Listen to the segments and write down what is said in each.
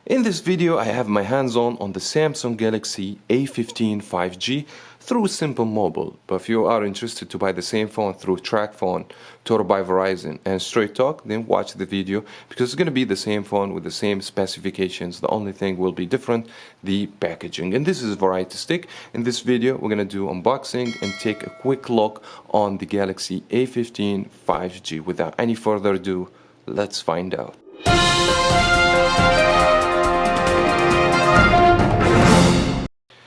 In this video, I have my hands on the Samsung Galaxy A15 5G through Simple Mobile. But if you are interested to buy the same phone through Tracfone, Total by Verizon, and Straight Talk, then watch the video because it's going to be the same phone with the same specifications. The only thing will be different, the packaging. And this is Variety Stick. In this video, we're going to do unboxing and take a quick look on the Galaxy A15 5G. Without any further ado, let's find out.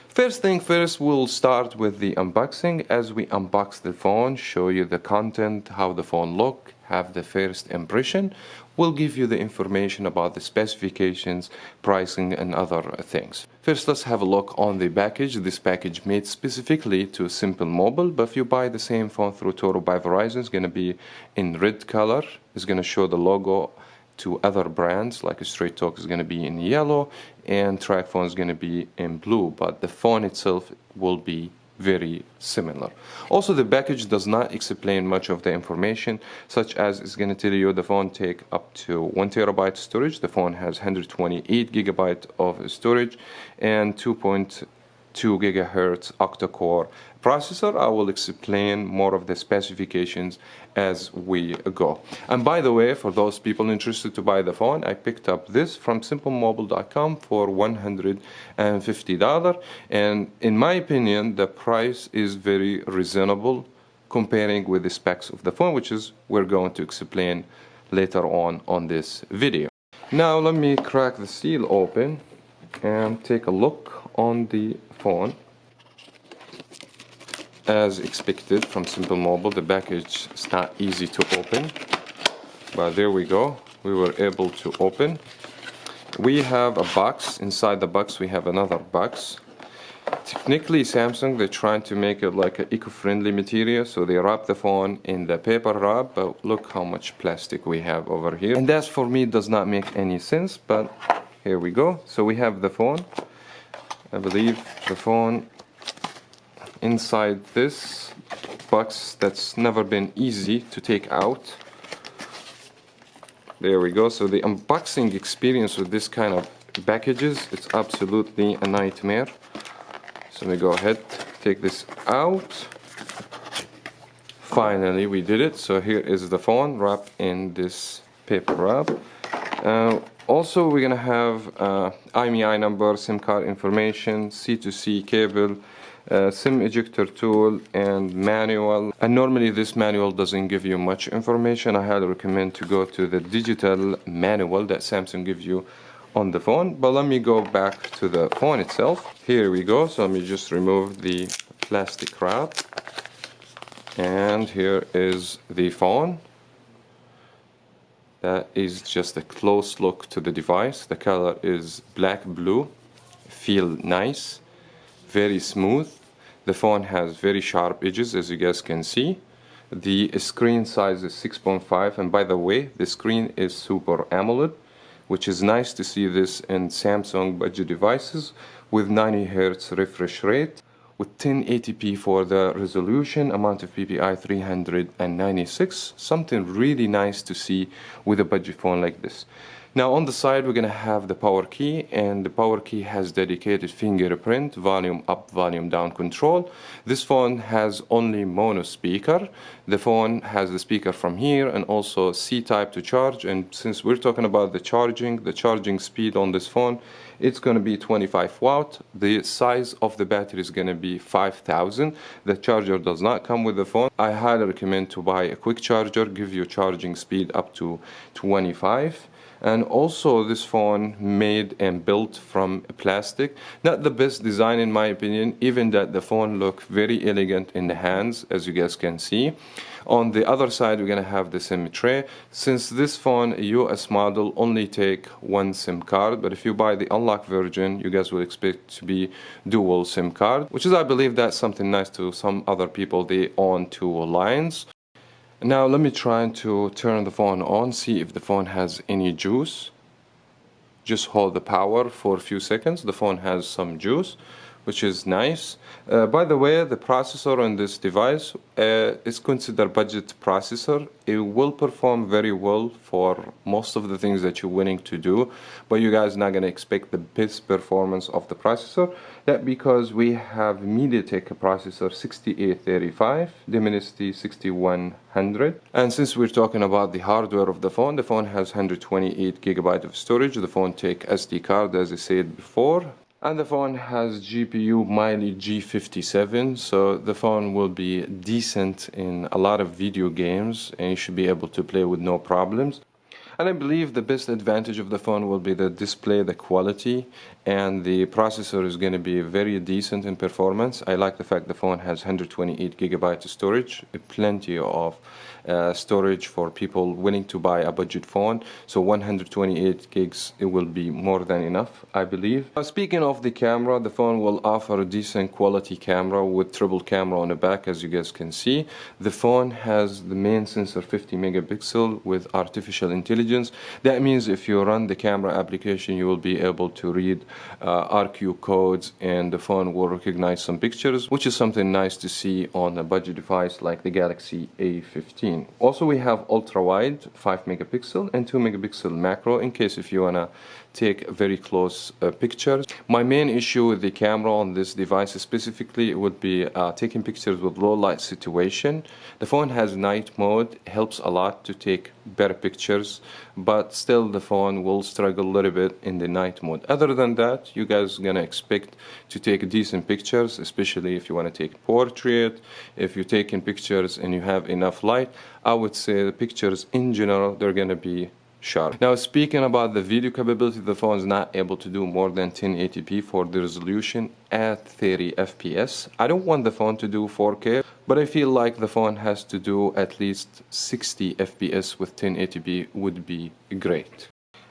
First thing first, we'll start with the unboxing. As we unbox the phone, show you the content, how the phone look, have the first impression. We'll give you the information about the specifications, pricing, and other things. First, let's have a look on the package. This package made specifically to Simple Mobile, but if you buy the same phone through Total by Verizon, it's going to be in red color. It's going to show the logo to other brands, like Straight Talk is going to be in yellow and Tracfone is going to be in blue, but the phone itself will be very similar. Also, the package does not explain much of the information, such as it's going to tell you the phone take up to 1 terabyte storage. The phone has 128 gigabyte of storage and 2.2 gigahertz octa-core processor. I will explain more of the specifications as we go. And by the way, for those people interested to buy the phone, I picked up this from simplemobile.com for $150, and in my opinion the price is very reasonable comparing with the specs of the phone, which is we're going to explain later on this video. Now let me crack the seal open and take a look on the phone. As expected from Simple Mobile, the package is not easy to open, but there we go, we were able to open. We have a box. Inside the box we have another box. Technically Samsung, they're trying to make it like an eco-friendly material, so they wrap the phone in the paper wrap, but look how much plastic we have over here, and that for me does not make any sense, but here we go. So we have the phone. I believe the phone inside this box that's never been easy to take out. There we go. So the unboxing experience with this kind of packages, it's absolutely a nightmare. So we go ahead, take this out. Finally we did it. So here is the phone wrapped in this paper wrap. Also we're gonna have IMEI number, SIM card information, C2C cable, SIM ejector tool, and manual. And normally this manual doesn't give you much information. I highly recommend to go to the digital manual that Samsung gives you on the phone. But let me go back to the phone itself. Here we go. So let me just remove the plastic wrap, and here is the phone. That is just a close look to the device. The color is black blue. Feel nice, very smooth. The phone has very sharp edges, as you guys can see. The screen size is 6.5, and by the way, the screen is Super AMOLED, which is nice to see this in Samsung budget devices with 90 Hz refresh rate, with 1080p for the resolution, amount of PPI 396, something really nice to see with a budget phone like this. Now on the side we're going to have the power key, and the power key has dedicated fingerprint, volume up, volume down control. This phone has only mono speaker. The phone has the speaker from here and also C-type to charge, and since we're talking about the charging speed on this phone, it's going to be 25 watt. The size of the battery is going to be 5000. The charger does not come with the phone. I highly recommend to buy a quick charger, give you charging speed up to 25. And also this phone made and built from plastic. Not the best design in my opinion, even that the phone look very elegant in the hands, as you guys can see. On the other side we're gonna have the SIM tray. Since this phone, US model, only take one SIM card, but if you buy the unlocked version, you guys will expect to be dual SIM card, which is, I believe, that's something nice to some other people. They own two lines. Now let me try to turn the phone on, see if the phone has any juice. Just hold the power for a few seconds. The phone has some juice. which is nice. By the way, the processor on this device is considered budget processor. It will perform very well for most of the things that you're willing to do, but you guys are not going to expect the best performance of the processor. That because we have MediaTek processor 6835, Dimensity 6100, and since we're talking about the hardware of the phone has 128 gigabyte of storage. The phone take SD card, as I said before. And the phone has GPU Mali G57, so the phone will be decent in a lot of video games and you should be able to play with no problems. And I believe the best advantage of the phone will be the display, the quality, and the processor is going to be very decent in performance. I like the fact the phone has 128 gigabytes of storage, plenty of storage for people willing to buy a budget phone. So 128 gigs, it will be more than enough, I believe. Speaking of the camera, the phone will offer a decent quality camera with triple camera on the back, as you guys can see. The phone has the main sensor 50 megapixel with artificial intelligence. That means if you run the camera application, you will be able to read RQ codes and the phone will recognize some pictures, which is something nice to see on a budget device like the Galaxy A15. Also, we have ultra-wide 5 megapixel and 2 megapixel macro in case if you want to take very close pictures. My main issue with the camera on this device specifically would be taking pictures with low light situation. The phone has night mode, helps a lot to take better pictures, but still the phone will struggle a little bit in the night mode. Other than that, you guys are gonna expect to take decent pictures, especially if you want to take portrait. If you're taking pictures and you have enough light, I would say the pictures in general, they're gonna be sharp. Now, speaking about the video capability, the phone is not able to do more than 1080p for the resolution at 30 fps. I don't want the phone to do 4K, but I feel like the phone has to do at least 60 fps with 1080p would be great.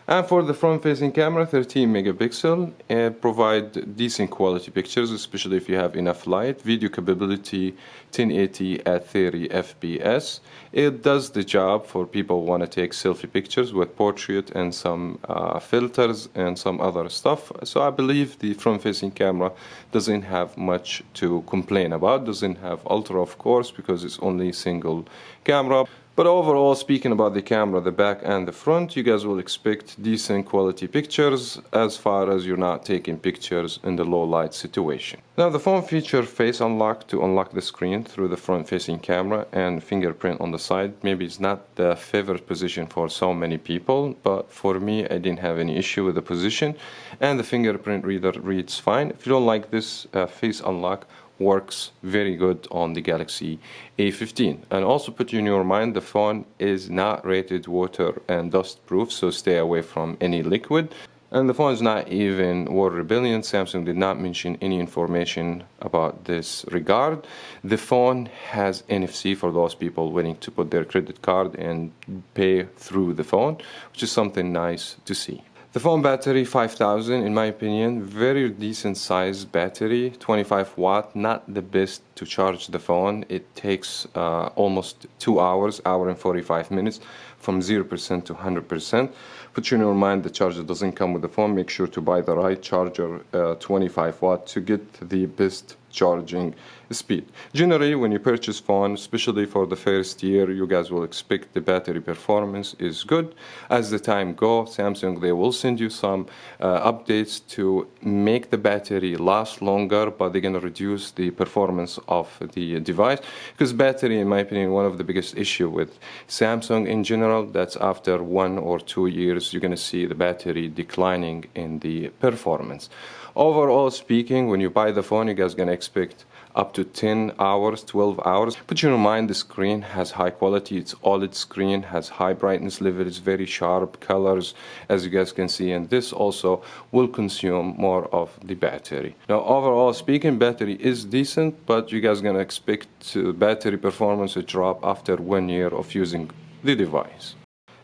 And for the front-facing camera, 13 megapixel, provide decent quality pictures, especially if you have enough light. Video capability 1080 at 30 fps. It does the job for people who want to take selfie pictures with portrait and some filters and some other stuff. So I believe the front-facing camera doesn't have much to complain about. Doesn't have ultra, of course, because it's only single camera. But overall, speaking about the camera, the back and the front, you guys will expect decent quality pictures as far as you're not taking pictures in the low light situation. Now, the phone features face unlock to unlock the screen through the front facing camera and fingerprint on the side. Maybe it's not the favorite position for so many people, but for me, I didn't have any issue with the position and the fingerprint reader reads fine. If you don't like this face unlock, works very good on the Galaxy A15. And also put in your mind, the phone is not rated water and dust proof, so stay away from any liquid. And the phone is not even water repellent. Samsung did not mention any information about this regard. The phone has NFC for those people willing to put their credit card and pay through the phone, which is something nice to see. The phone battery, 5000, in my opinion, very decent size battery, 25 watt, not the best to charge the phone. It takes almost 2 hours, hour and 45 minutes, from 0% to 100%. Put in your mind the charger doesn't come with the phone. Make sure to buy the right charger, 25 watt, to get the best charging speed. Generally, when you purchase phone, especially for the first year, you guys will expect the battery performance is good. As the time goes, Samsung, they will send you some updates to make the battery last longer, but they're going to reduce the performance of the device, because battery, in my opinion, one of the biggest issue with Samsung in general, that's after 1 or 2 years, you're going to see the battery declining in the performance. Overall speaking, when you buy the phone, you guys are going to expect up to 10 hours, 12 hours. Put in mind the screen has high quality. It's OLED screen, has high brightness level, it's very sharp colors, as you guys can see, and this also will consume more of the battery. Now, overall speaking, battery is decent, but you guys are going to expect battery performance to drop after 1 year of using the device.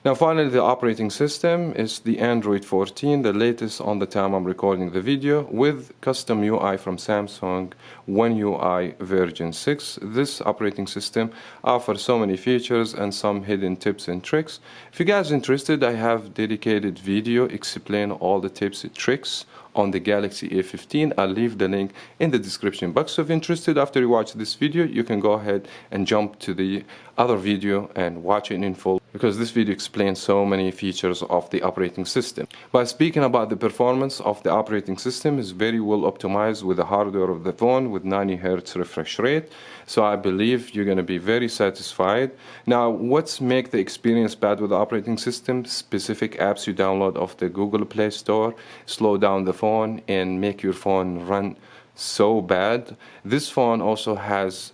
Now finally, the operating system is the Android 14, the latest on the time I'm recording the video, with custom UI from Samsung, One UI version 6. This operating system offers so many features and some hidden tips and tricks. If you guys are interested, I have dedicated video explain all the tips and tricks on the Galaxy A15. I'll leave the link in the description box. So if you're interested, after you watch this video, you can go ahead and jump to the other video and watch it in full, because this video explains so many features of the operating system. But speaking about the performance of the operating system, is very well optimized with the hardware of the phone with 90 Hz refresh rate. So I believe you're going to be very satisfied. Now, what's make the experience bad with the operating system? Specific apps you download off the Google Play Store slow down the phone and make your phone run so bad. This phone also has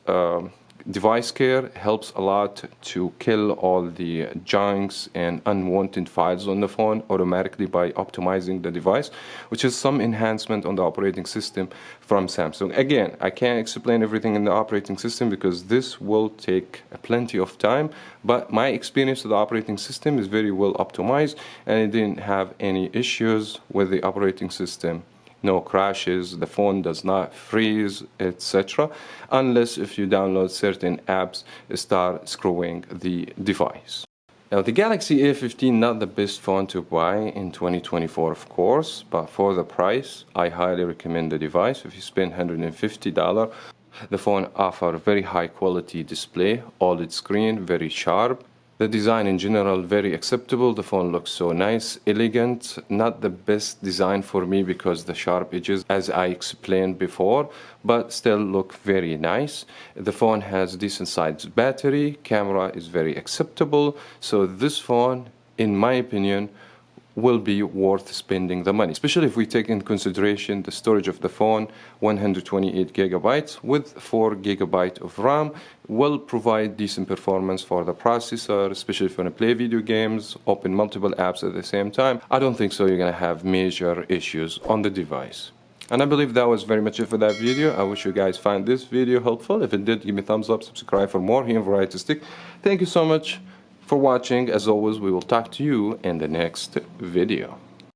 device care, helps a lot to kill all the junks and unwanted files on the phone automatically by optimizing the device, which is some enhancement on the operating system from Samsung. Again, I can't explain everything in the operating system because this will take plenty of time, but my experience with the operating system is very well optimized and I didn't have any issues with the operating system. No crashes, the phone does not freeze, etc. unless if you download certain apps, start screwing the device. Now, the Galaxy A15 not the best phone to buy in 2024, of course, but for the price, I highly recommend the device. If you spend $150, the phone offers very high quality display, OLED screen, very sharp. The design in general very acceptable. The phone looks so nice, elegant. Not the best design for me because the sharp edges, as I explained before, but still look very nice. The phone has decent sized battery, camera is very acceptable. So this phone, in my opinion, will be worth spending the money, especially if we take in consideration the storage of the phone. 128 gigabytes with 4 gigabytes of RAM will provide decent performance for the processor, especially if you want to play video games, open multiple apps at the same time. I don't think so you're going to have major issues on the device. And I believe that was very much it for that video. I wish you guys find this video helpful. If it did, give me a thumbs up, subscribe for more here in Variety Stick. Thank you so much for watching. As always, we will talk to you in the next video.